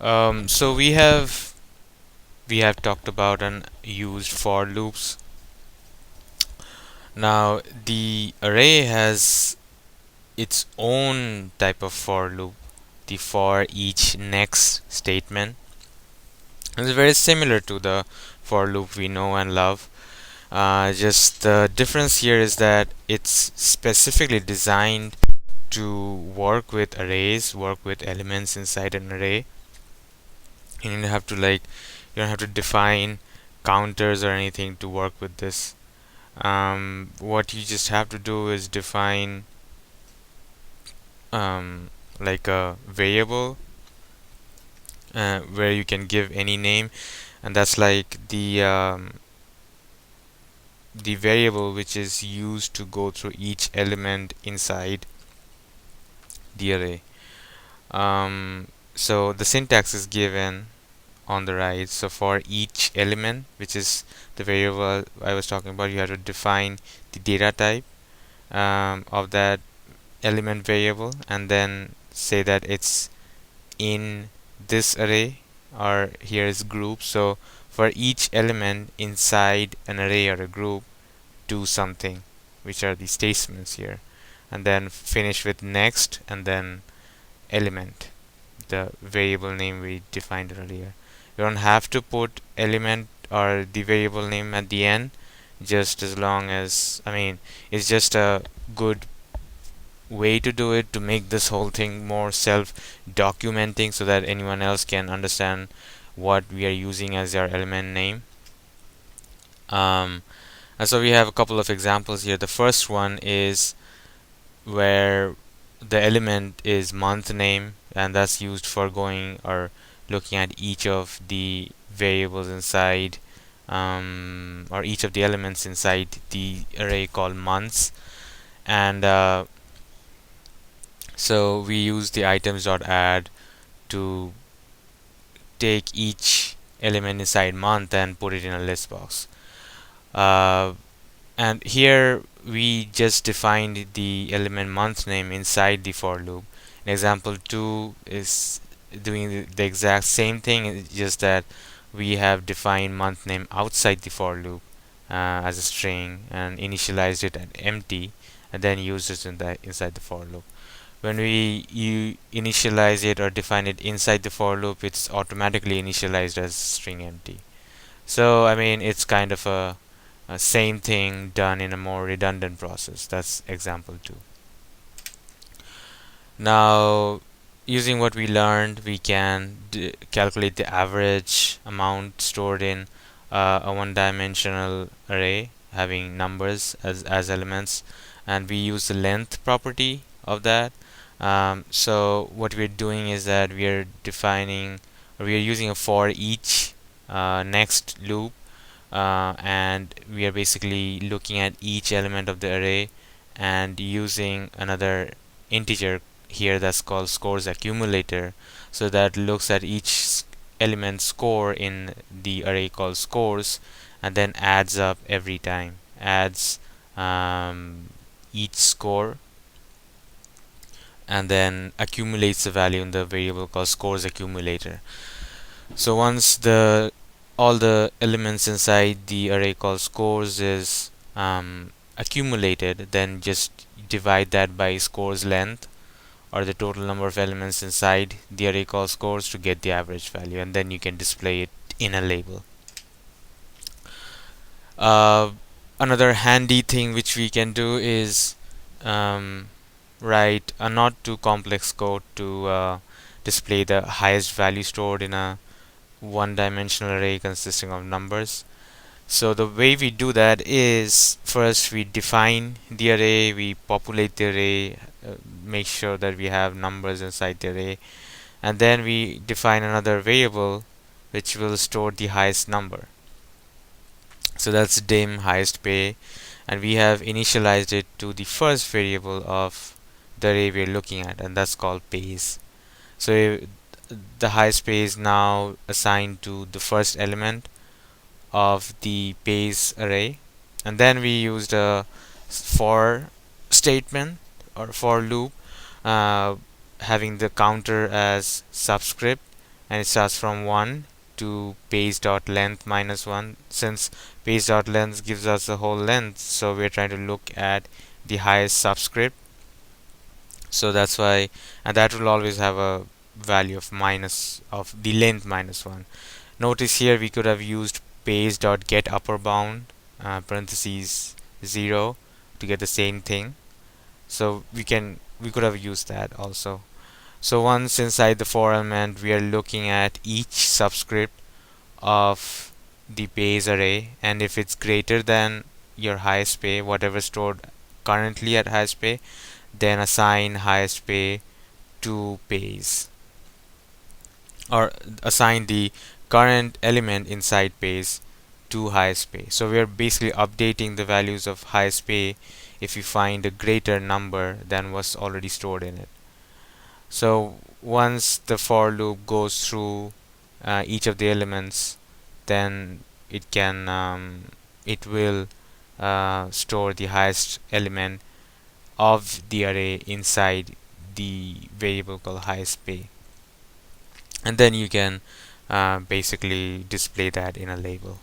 So we have talked about and used for loops. Now the array has its own type of for loop, the for each next statement. It's very similar to the for loop we know and love. Just the difference here is that it's specifically designed to work with arrays, work with elements inside an array. You don't have to define counters or anything to work with this. What you just have to do is define like a variable where you can give any name, and that's like the variable which is used to go through each element inside the array. So the syntax is given on the right. So for each element, which is the variable I was talking about, you have to define the data type of that element variable, and then say that it's in this array, or here is group. So for each element inside an array or a group, do something, which are the statements here, and then finish with next, and then element, the variable name we defined earlier. You don't have to put element or the variable name at the end, just as long as, it's just a good way to do it to make this whole thing more self documenting so that anyone else can understand what we are using as our element name. And so we have a couple of examples here. The first one is where the element is month name, and that's used for going or looking at each of the variables inside, or each of the elements inside the array called months. And so we use the items.add to take each element inside month and put it in a list box. And here we just defined the element month name inside the for loop. Example 2 is doing the exact same thing, it's just that we have defined month name outside the for loop as a string and initialized it at empty, and then used it inside the for loop. When you initialize it or define it inside the for loop, it's automatically initialized as string empty. So it's kind of a same thing done in a more redundant process. That's example 2. Now, using what we learned, we can calculate the average amount stored in a one-dimensional array having numbers as elements, and we use the length property of that. So what we're doing is that we are defining, or we are using a for each next loop, and we are basically looking at each element of the array and using another integer here that's called scores accumulator, so that looks at each element score in the array called scores, and then adds up every time, adds each score, and then accumulates the value in the variable called scores accumulator. So once all the elements inside the array called scores is accumulated, then just divide that by scores length, or the total number of elements inside the array called scores, to get the average value, and then you can display it in a label. Another handy thing which we can do is write a not too complex code to display the highest value stored in a one-dimensional array consisting of numbers. So the way we do that is, first we define the array, we populate the array, make sure that we have numbers inside the array, and then we define another variable which will store the highest number. So that's dim highest pay, and we have initialized it to the first variable of the array we're looking at, and that's called pays. So the highest pay is now assigned to the first element of the pays array, and then we used a for statement or for loop, having the counter as subscript, and it starts from 1 to page.length minus 1. Since page.length gives us the whole length, so we're trying to look at the highest subscript. So that's why, and that will always have a value of minus of the length minus 1. Notice here we could have used page.get upper bound parentheses 0 to get the same thing. So we could have used that also. So once inside the for element, we are looking at each subscript of the base array, and if it's greater than your highest pay, whatever stored currently at highest pay, then assign highest pay to pays, or assign the current element inside pays to highest pay. So we are basically updating the values of highest pay if you find a greater number than was already stored in it. So once the for loop goes through each of the elements, then it will store the highest element of the array inside the variable called highest pay, and then you can basically display that in a label.